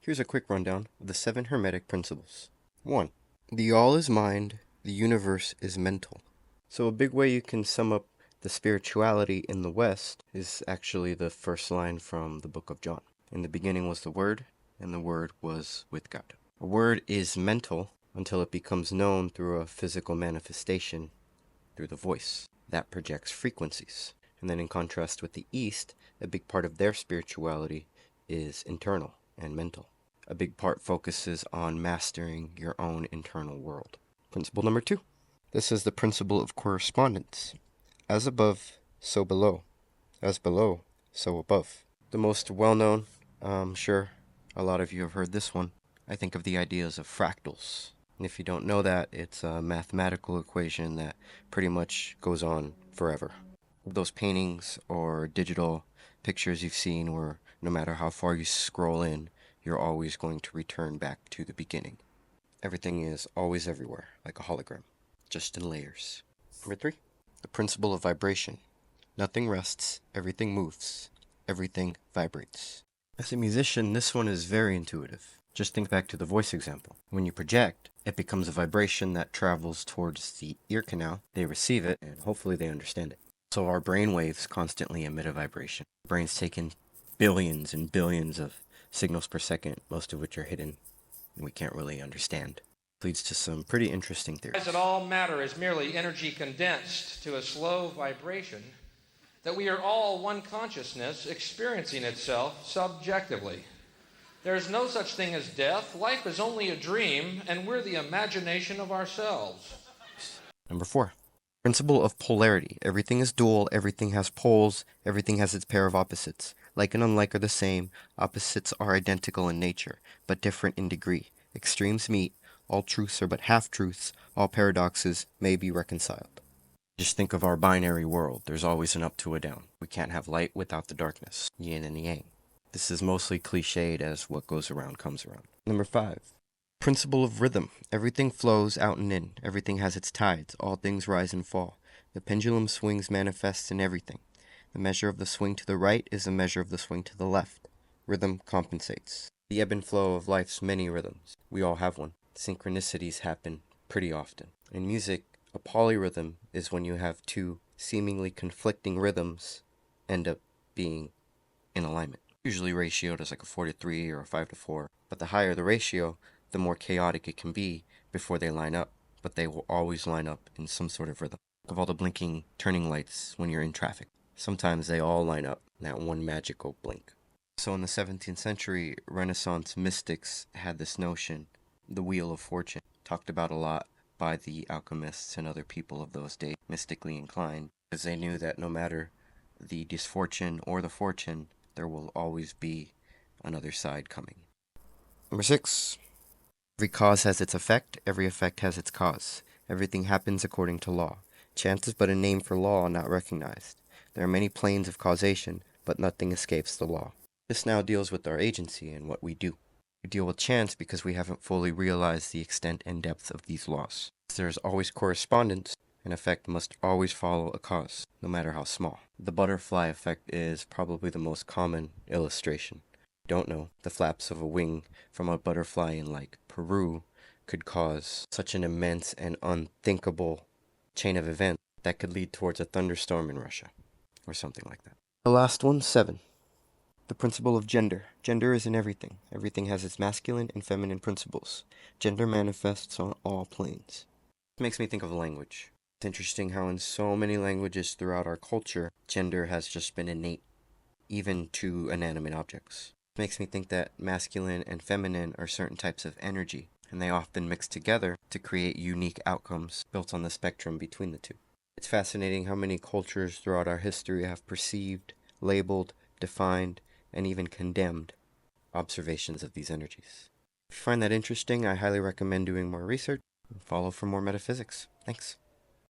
Here's a quick rundown of the 7 Hermetic principles. 1. The all is mind, the universe is mental. So a big way you can sum up the spirituality in the West is actually the first line from the book of John. In the beginning was the Word, and the Word was with God. A word is mental until it becomes known through a physical manifestation through the voice. That projects frequencies. And then in contrast with the East, a big part of their spirituality is internal and mental. A big part focuses on mastering your own internal world. Principle number 2. This is the principle of correspondence. As above, so below. As below, so above. The most well-known, I'm sure a lot of you have heard this one. I think of the ideas of fractals. And if you don't know that, it's a mathematical equation that pretty much goes on forever. Those paintings or digital pictures you've seen where no matter how far you scroll in, you're always going to return back to the beginning. Everything is always everywhere, like a hologram, just in layers. Number 3, the principle of vibration. Nothing rests, everything moves, everything vibrates. As a musician, this one is very intuitive. Just think back to the voice example. When you project, it becomes a vibration that travels towards the ear canal. They receive it, and hopefully they understand it. So our brain waves constantly emit a vibration. The brain's taking billions and billions of signals per second, most of which are hidden and we can't really understand. Leads to some pretty interesting theories. That all matter is merely energy condensed to a slow vibration, that we are all one consciousness experiencing itself subjectively. There's no such thing as death. Life is only a dream, and we're the imagination of ourselves. Number 4. Principle of polarity. Everything is dual, everything has poles, everything has its pair of opposites. Like and unlike are the same, opposites are identical in nature, but different in degree. Extremes meet, all truths are but half-truths, all paradoxes may be reconciled. Just think of our binary world. There's always an up to a down. We can't have light without the darkness, yin and yang. This is mostly cliched as what goes around comes around. Number 5. Principle of rhythm. Everything flows out and in. Everything has its tides. All things rise and fall. The pendulum swings manifests in everything. The measure of the swing to the right is the measure of the swing to the left. Rhythm compensates. The ebb and flow of life's many rhythms. We all have one. Synchronicities happen pretty often. In music, a polyrhythm is when you have two seemingly conflicting rhythms end up being in alignment. Usually ratioed as like a 4-3 or a 5-4. But the higher the ratio, the more chaotic it can be before they line up. But they will always line up in some sort of rhythm. Think of all the blinking turning lights when you're in traffic. Sometimes they all line up in that one magical blink. So in the 17th century, Renaissance mystics had this notion, the Wheel of Fortune, talked about a lot by the alchemists and other people of those days, mystically inclined, because they knew that no matter the misfortune or the fortune, there will always be another side coming. Number 6. Every cause has its effect, every effect has its cause. Everything happens according to law. Chance is but a name for law not recognized. There are many planes of causation, but nothing escapes the law. This now deals with our agency and what we do. We deal with chance because we haven't fully realized the extent and depth of these laws. There is always correspondence. An effect must always follow a cause, no matter how small. The butterfly effect is probably the most common illustration. Don't know, the flaps of a wing from a butterfly in like Peru could cause such an immense and unthinkable chain of events that could lead towards a thunderstorm in Russia, or something like that. The last one, 7. The principle of gender. Gender is in everything. Everything has its masculine and feminine principles. Gender manifests on all planes. It makes me think of language. It's interesting how in so many languages throughout our culture, gender has just been innate, even to inanimate objects. It makes me think that masculine and feminine are certain types of energy, and they often mix together to create unique outcomes built on the spectrum between the two. It's fascinating how many cultures throughout our history have perceived, labeled, defined, and even condemned observations of these energies. If you find that interesting, I highly recommend doing more research and follow for more metaphysics. Thanks.